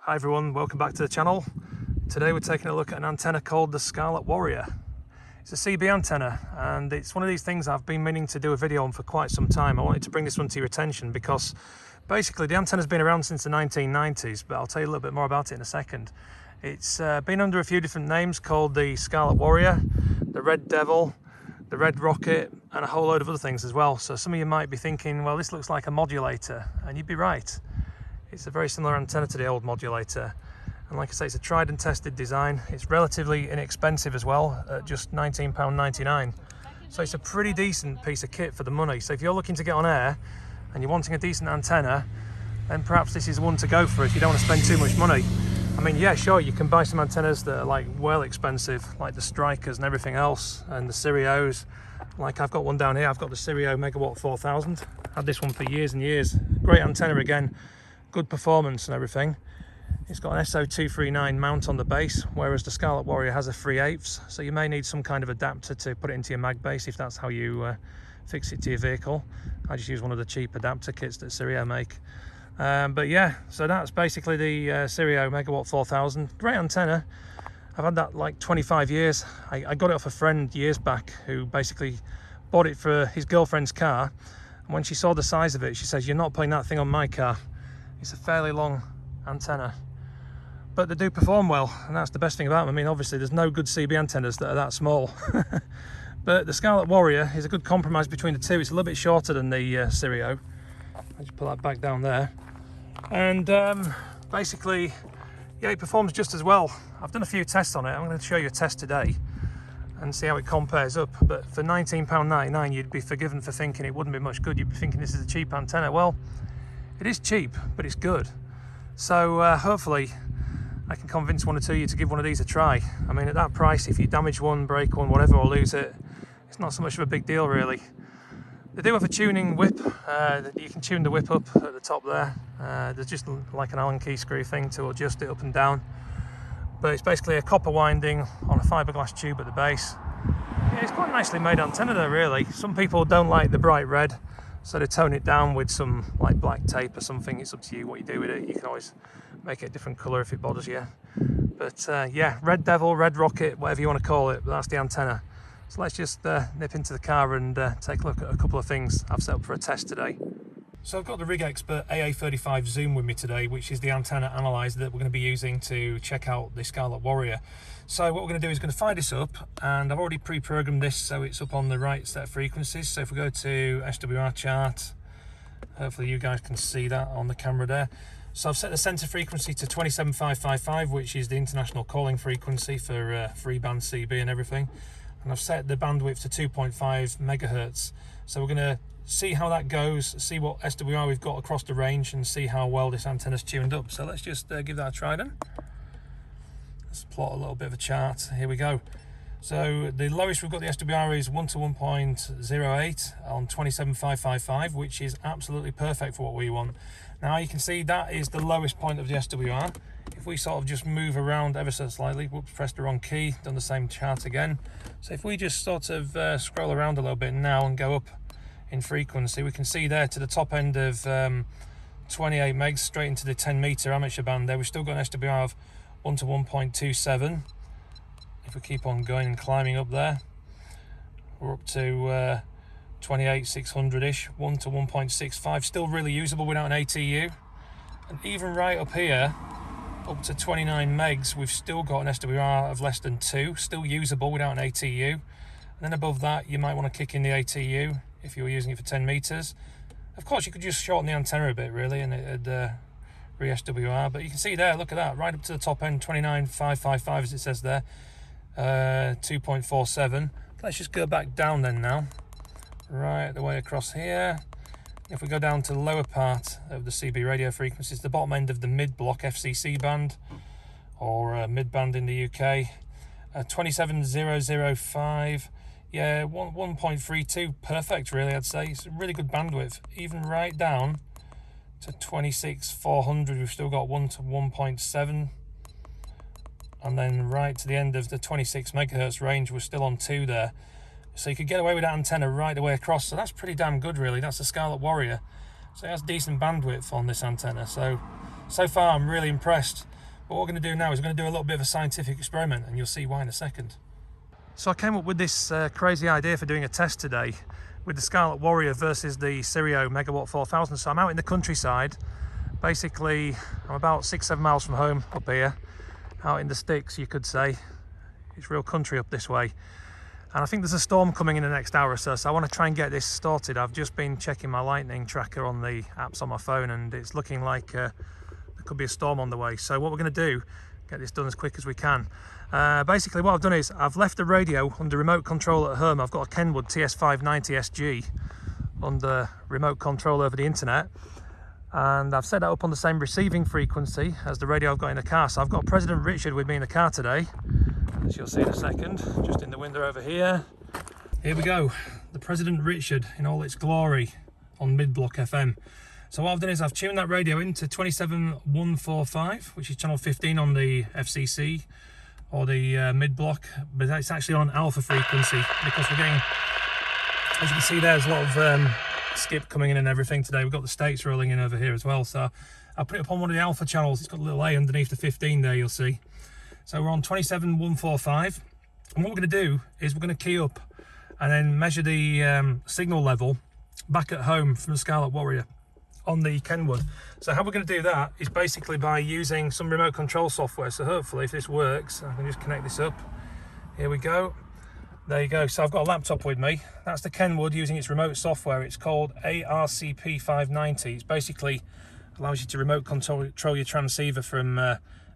Hi everyone, welcome back to the channel. Today we're taking a look at an antenna called the Scarlett Warrior. It's a CB antenna and it's one of these things I've been meaning to do a video on for quite some time. I wanted to bring this one to your attention because basically the antenna's been around since the 1990s, but I'll tell you a little bit more about it in a second. It's been under a few different names called the Scarlett Warrior, the Red Devil, the Red Rocket, and a whole load of other things as well. So some of you might be thinking, well, this looks like a modulator, and you'd be right. It's a very similar antenna to the old modulator, and like I say, it's a tried and tested design. It's relatively inexpensive as well, at just £19.99. So it's a pretty decent piece of kit for the money. So if you're looking to get on air and you're wanting a decent antenna, then perhaps this is one to go for if you don't want to spend too much money. I mean, yeah, sure, you can buy some antennas that are like well expensive, like the Strikers and everything else, and the Sirios. Like I've got one down here, I've got the Sirio Megwatt 4000. Had this one for years and years. Great antenna again. Good performance and everything. It's got an SO239 mount on the base, whereas the Scarlett Warrior has a 3/8, so you may need some kind of adapter to put it into your mag base if that's how you fix it to your vehicle. I just use one of the cheap adapter kits that Sirio make. But yeah, so that's basically the Sirio Megwatt 4000. Great antenna. I've had that like 25 years. I got it off a friend years back who basically bought it for his girlfriend's car, and when she saw the size of it, she says, "You're not putting that thing on my car." It's a fairly long antenna, but they do perform well, and that's the best thing about them. I mean, obviously there's no good CB antennas that are that small, but the Scarlett Warrior is a good compromise between the two. It's a little bit shorter than the Sirio. I'll just put that back down there, and basically, yeah, it performs just as well. I've done a few tests on it. I'm going to show you a test today and see how it compares up. But for £19.99, you'd be forgiven for thinking it wouldn't be much good. You'd be thinking this is a cheap antenna. Well, it is cheap, but it's good. So hopefully I can convince one or two of you to give one of these a try. I mean, at that price, if you damage one, break one, whatever, or lose it, it's not so much of a big deal, really. They do have a tuning whip. You can tune the whip up at the top there. There's just like an Allen key screw thing to adjust it up and down. But it's basically a copper winding on a fiberglass tube at the base. Yeah, it's quite a nicely made antenna though, really. Some people don't like the bright red, so they tone it down with some like black tape or something. It's up to you what you do with it. You can always make it a different colour if it bothers you. But yeah, Red Devil, Red Rocket, whatever you want to call it, but that's the antenna. So let's just nip into the car and take a look at a couple of things I've set up for a test today. So I've got the Rig Expert AA35 Zoom with me today, which is the antenna analyzer that we're going to be using to check out the Scarlett Warrior. So what we're going to do is going to fire this up, and I've already pre-programmed this so it's up on the right set of frequencies. So if we go to SWR chart, hopefully you guys can see that on the camera there. So I've set the center frequency to 27555, which is the international calling frequency for free band CB and everything. And I've set the bandwidth to 2.5 megahertz. So we're going to see how that goes, see what SWR we've got across the range, and see how well this antenna's tuned up. So let's just give that a try then. Let's plot a little bit of a chart. Here we go. So the lowest we've got the SWR is 1 to 1.08 on 27555, which is absolutely perfect for what we want. Now you can see that is the lowest point of the SWR. If we sort of just move around ever so slightly, whoops, pressed the wrong key, done the same chart again. So if we just sort of scroll around a little bit now and go up in frequency, we can see there to the top end of 28 megs straight into the 10 meter amateur band there. We've still got an SWR of 1 to 1.27. If we keep on going and climbing up there, we're up to 28,600-ish, 1 to 1.65, still really usable without an ATU. And even right up here, up to 29 megs, we've still got an SWR of less than 2, still usable without an ATU. And then above that, you might want to kick in the ATU if you were using it for 10 meters. Of course, you could just shorten the antenna a bit, really, and it'd re-SWR. But you can see there, look at that, right up to the top end, 29,555 as it says there, 2.47. Let's just go back down then now, right the way across here. If we go down to the lower part of the CB radio frequencies, the bottom end of the mid-block FCC band, or mid-band in the UK, 27,005, yeah, 1.32, perfect really, I'd say. It's a really good bandwidth. Even right down to 26,400, we've still got 1 to 1.7. And then right to the end of the 26 megahertz range, we're still on 2 there. So you could get away with that antenna right the way across. So that's pretty damn good, really. That's the Scarlett Warrior. So it has decent bandwidth on this antenna. So far I'm really impressed. But what we're going to do now is we're going to do a little bit of a scientific experiment, and you'll see why in a second. So I came up with this crazy idea for doing a test today with the Scarlett Warrior versus the Sirio Megwatt 4000. So I'm out in the countryside. Basically, I'm about 6-7 miles from home up here, out in the sticks, you could say. It's real country up this way. And I think there's a storm coming in the next hour or so, so I want to try and get this started. I've just been checking my lightning tracker on the apps on my phone, and it's looking like there could be a storm on the way. So what we're going to do, get this done as quick as we can. Basically what I've done is I've left the radio under remote control at home. I've got a Kenwood TS590 SG under remote control over the internet, and I've set that up on the same receiving frequency as the radio I've got in the car. So I've got President Richard with me in the car today, as you'll see in a second, just in the window over here. Here we go, the President Richard in all its glory on mid-block FM. So what I've done is I've tuned that radio into 27145, which is channel 15 on the FCC or the mid-block, but it's actually on alpha frequency because we're getting, as you can see there's a lot of skip coming in and everything today. We've got the States rolling in over here as well. So I'll put it up on one of the alpha channels. It's got a little A underneath the 15 there, you'll see. So we're on 27145, and what we're going to do is we're going to key up and then measure the signal level back at home from the Scarlett Warrior on the Kenwood. So how we're going to do that is basically by using some remote control software. So hopefully if this works, I can just connect this up. Here we go. There you go. So I've got a laptop with me. That's the Kenwood using its remote software. It's called ARCP590. It's basically allows you to remote control your transceiver from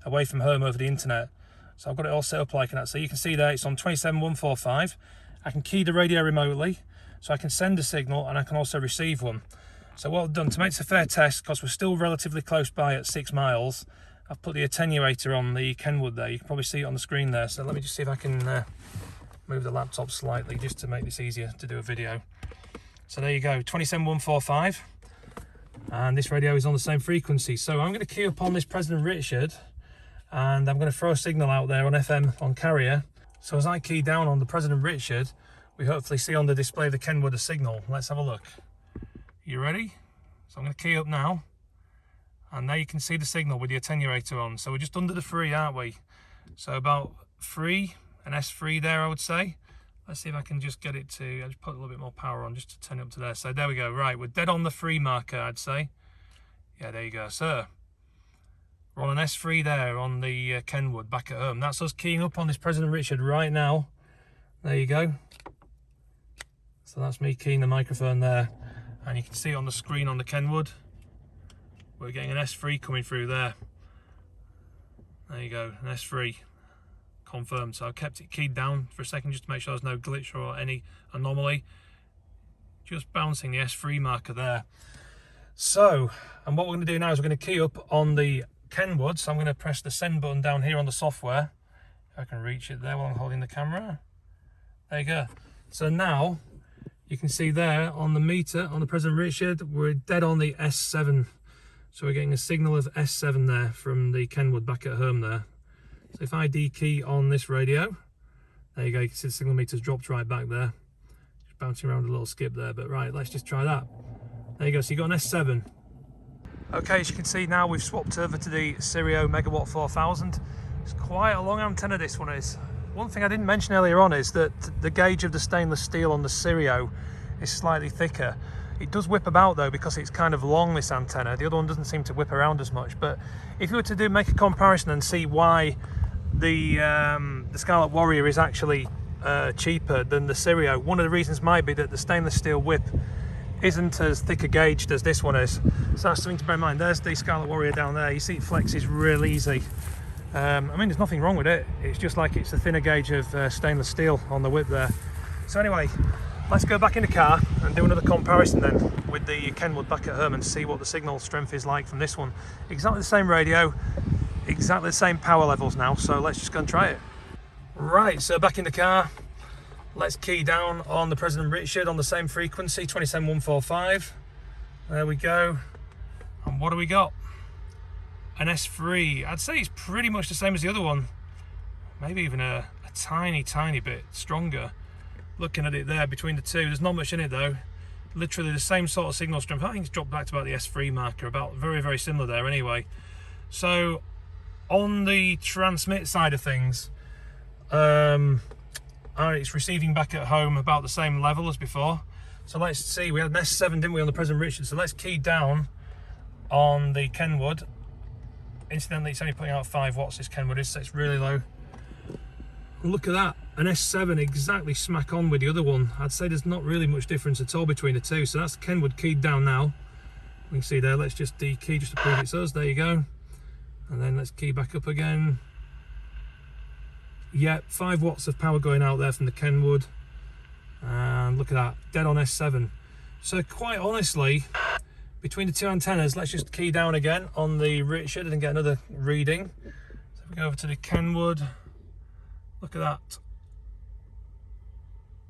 away from home over the internet. So I've got it all set up like that. So you can see there it's on 27145. I can key the radio remotely, so I can send a signal and I can also receive one. So what I've done to make this a fair test, because we're still relatively close by at 6 miles, I've put the attenuator on the Kenwood there. You can probably see it on the screen there. So let me just see if I can move the laptop slightly just to make this easier to do a video. So there you go, 27145. And this radio is on the same frequency. So I'm going to key up on this President Richard, and I'm going to throw a signal out there on FM on carrier. So as I key down on the President Richard, we hopefully see on the display of the Kenwood a signal. Let's have a look. You ready? So I'm going to key up now, and now you can see the signal with the attenuator on. So we're just under the 3, aren't we? So about 3, an S3 there, I would say. Let's see if I can just get it to, I'll just put a little bit more power on just to turn it up to there. So there we go. Right, we're dead on the 3 marker, I'd say. Yeah, there you go, sir. We're on an S3 there on the Kenwood back at home. That's us keying up on this President Richard right now. There you go. So that's me keying the microphone there. And you can see on the screen on the Kenwood, we're getting an S3 coming through there. There you go, an S3. Confirmed. So I kept it keyed down for a second just to make sure there's no glitch or any anomaly. Just bouncing the S3 marker there. So, and what we're going to do now is we're going to key up on the Kenwood. So I'm going to press the send button down here on the software. If I can reach it there while I'm holding the camera. There you go. So now you can see there on the meter on the President Richard, we're dead on the S7. So we're getting a signal of S7 there from the Kenwood back at home there. So if I D-key on this radio, there you go, you can see the signal meter's dropped right back there. Just bouncing around a little skip there, but right, let's just try that. There you go, so you got an S7. Okay, as you can see now, we've swapped over to the Sirio Megwatt 4000. It's quite a long antenna, this one is. One thing I didn't mention earlier on is that the gauge of the stainless steel on the Sirio is slightly thicker. It does whip about though because it's kind of long, this antenna. The other one doesn't seem to whip around as much. But if you were to make a comparison and see why the Scarlett Warrior is actually cheaper than the Sirio, one of the reasons might be that the stainless steel whip isn't as thick a gauged as this one is. So that's something to bear in mind. There's the Scarlett Warrior down there. You see it flexes real easy. I mean, there's nothing wrong with it. It's just like it's a thinner gauge of stainless steel on the whip there. So anyway, let's go back in the car and do another comparison then with the Kenwood back at home and see what the signal strength is like from this one. Exactly the same radio, exactly the same power levels now, so let's just go and try it. Right, so back in the car, let's key down on the President Richard on the same frequency, 27145. There we go. And what do we got? An S3. I'd say it's pretty much the same as the other one. Maybe even a tiny bit stronger. Looking at it there between the two, there's not much in it though. Literally the same sort of signal strength. I think it's dropped back to about the S3 marker, about very similar there anyway. So on the transmit side of things, it's receiving back at home about the same level as before. So let's see, we had an S7, didn't we, on the present Richard? So let's key down on the Kenwood. Incidentally, it's only putting out 5 watts, this Kenwood is, so it's really low. Look at that, an S7 exactly smack on with the other one. I'd say there's not really much difference at all between the two. So that's Kenwood keyed down now. We can see there, let's just de-key just to prove it's us, there you go. And then let's key back up again. Yeah, 5 watts of power going out there from the Kenwood. And look at that, dead on S7. So quite honestly, between the two antennas, let's just key down again on the Richard and get another reading. So if we go over to the Kenwood, look at that.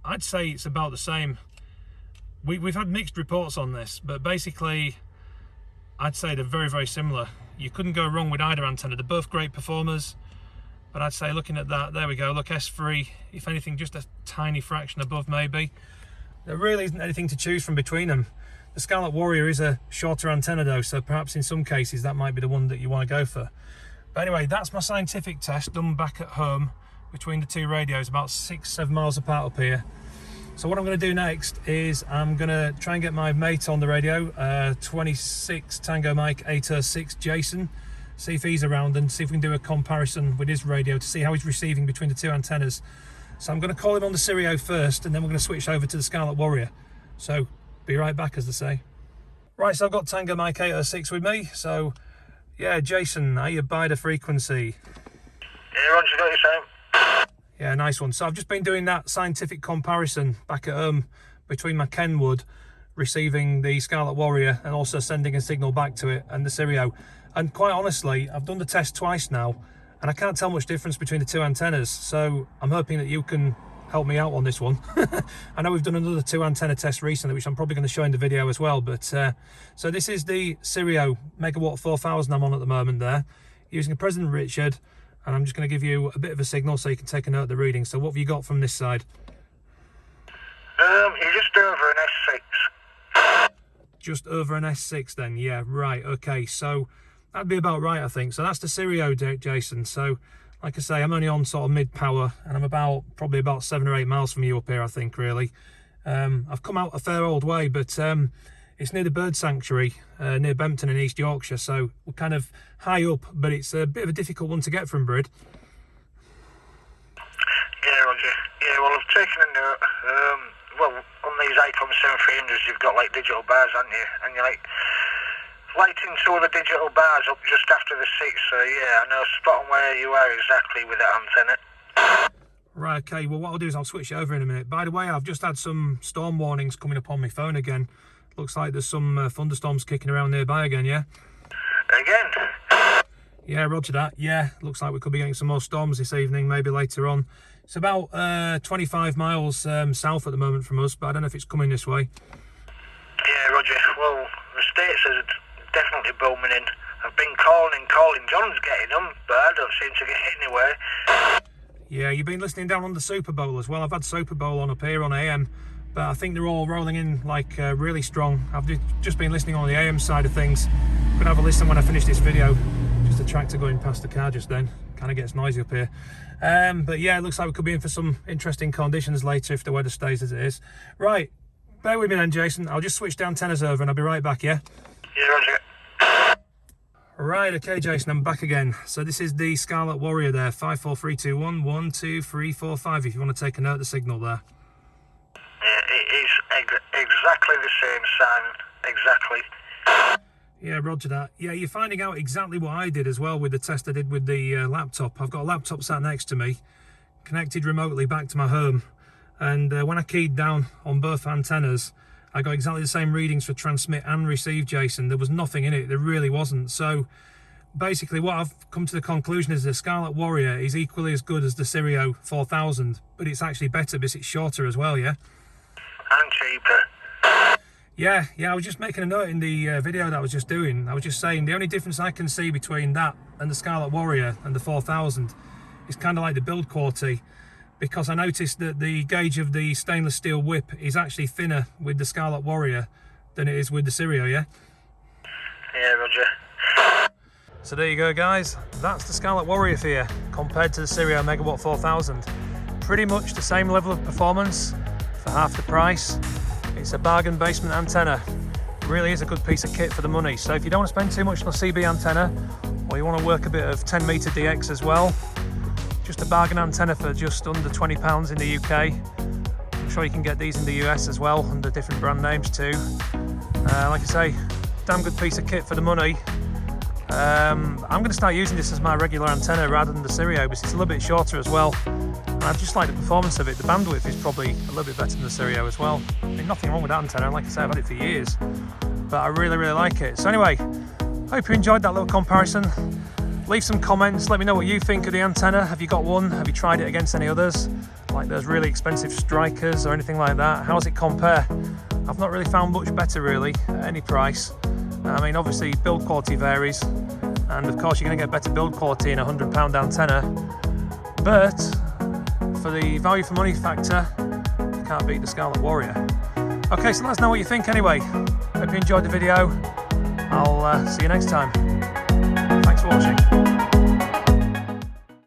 I'd say it's about the same. We've had mixed reports on this, but basically I'd say they're very, very similar. You couldn't go wrong with either antenna. They're both great performers, but I'd say looking at that, there we go, look, S3, if anything, just a tiny fraction above maybe. There really isn't anything to choose from between them. The Scarlett Warrior is a shorter antenna though, so perhaps in some cases that might be the one that you want to go for. But anyway, that's my scientific test done back at home between the two radios, about 6-7 miles apart up here. So what I'm going to do next is I'm going to try and get my mate on the radio, 26 Tango Mike 806 Jason, see if he's around and see if we can do a comparison with his radio to see how he's receiving between the two antennas. So I'm going to call him on the Sirio first, and then we're going to switch over to the Scarlett Warrior. So be right back, as they say. Right, so I've got Tango Mike 806 with me. So yeah, Jason, how you buy the frequency? Yeah, Roger, got your same. Yeah, nice one. So I've just been doing that scientific comparison back at home between my Kenwood receiving the Scarlett Warrior and also sending a signal back to it and the Sirio. And quite honestly, I've done the test twice now and I can't tell much difference between the two antennas. So I'm hoping that you can help me out on this one. I know we've done another 2 antenna test recently, which I'm probably going to show in the video as well. But so this is the Sirio Megwatt 4000 I'm on at the moment there, using a President Richard. And I'm just going to give you a bit of a signal so you can take a note of the reading. So what have you got from this side? You're just over an S6. Just over an S6 then, yeah, right, okay. So that'd be about right, I think. So that's the Sirio, Jason. So like I say, I'm only on sort of mid-power and I'm probably about 7 or 8 miles from you up here, I think, really. I've come out a fair old way, but it's near the bird sanctuary, near Bempton in East Yorkshire, so we're kind of high up, but it's a bit of a difficult one to get from Brid. Yeah, Roger. Yeah, well, I've taken a note. Well, on these ICOM 7300s, you've got like digital bars, haven't you? And you're like lighting 2 of the digital bars up just after the 6, so yeah, I know spot on where you are exactly with that antenna. Right, okay, well what I'll do is I'll switch it over in a minute. By the way, I've just had some storm warnings coming up on my phone again. Looks like there's some thunderstorms kicking around nearby again, yeah? Again? Yeah, roger that. Yeah, looks like we could be getting some more storms this evening, maybe later on. It's about 25 miles south at the moment from us, but I don't know if it's coming this way. Yeah, Roger. Well, the States are definitely booming in. I've been calling. John's getting them, but I don't seem to get anywhere. Yeah, you've been listening down on the Super Bowl as well. I've had Super Bowl on up here on AM. But I think they're all rolling in like really strong. I've just been listening on the AM side of things. I'm gonna have a listen when I finish this video. Just a tractor going past the car just then. Kind of gets noisy up here. But yeah, it looks like we could be in for some interesting conditions later if the weather stays as it is. Right, bear with me then, Jason. I'll just switch the antennas over and I'll be right back, yeah? Yeah, Roger. Right, okay, Jason, I'm back again. So this is the Scarlett Warrior there, 54321 12345. If you want to take a note of the signal there. Yeah, it is exactly the same sound, exactly. Yeah, roger that. Yeah, you're finding out exactly what I did as well with the test I did with the laptop. I've got a laptop sat next to me, connected remotely back to my home. And when I keyed down on both antennas, I got exactly the same readings for transmit and receive, Jason. There was nothing in it, there really wasn't. So basically what I've come to the conclusion is the Scarlett Warrior is equally as good as the Sirio 4000, but it's actually better because it's shorter as well, yeah? And cheaper. Yeah, I was just making a note in the video that I was just doing. I was just saying the only difference I can see between that and the Scarlett Warrior and the 4000 is kind of like the build quality, because I noticed that the gauge of the stainless steel whip is actually thinner with the Scarlett Warrior than it is with the Sirio, yeah? Yeah, Roger. So there you go guys, that's the Scarlett Warrior for you, compared to the Sirio Megwatt 4000. Pretty much the same level of performance for half the price. It's a bargain basement antenna. Really is a good piece of kit for the money. So if you don't want to spend too much on a CB antenna, or you want to work a bit of 10 meter DX as well, just a bargain antenna for just under £20 in the UK. I'm sure you can get these in the US as well, under different brand names too. Like I say, damn good piece of kit for the money. I'm going to start using this as my regular antenna rather than the Sirio, because it's a little bit shorter as well. And I just like the performance of it. The bandwidth is probably a little bit better than the Sirio as well. I mean, nothing wrong with that antenna, like I say, I've had it for years, but I really like it. So anyway, hope you enjoyed that little comparison. Leave some comments, let me know what you think of the antenna. Have you got one? Have you tried it against any others, like those really expensive strikers or anything like that? How does it compare? I've not really found much better really at any price. I mean, obviously build quality varies, and of course you're going to get better build quality in a £100 antenna, but for the value for money factor, you can't beat the Scarlett Warrior. Okay, so let us know what you think anyway. Hope you enjoyed the video. I'll see you next time. Thanks for watching.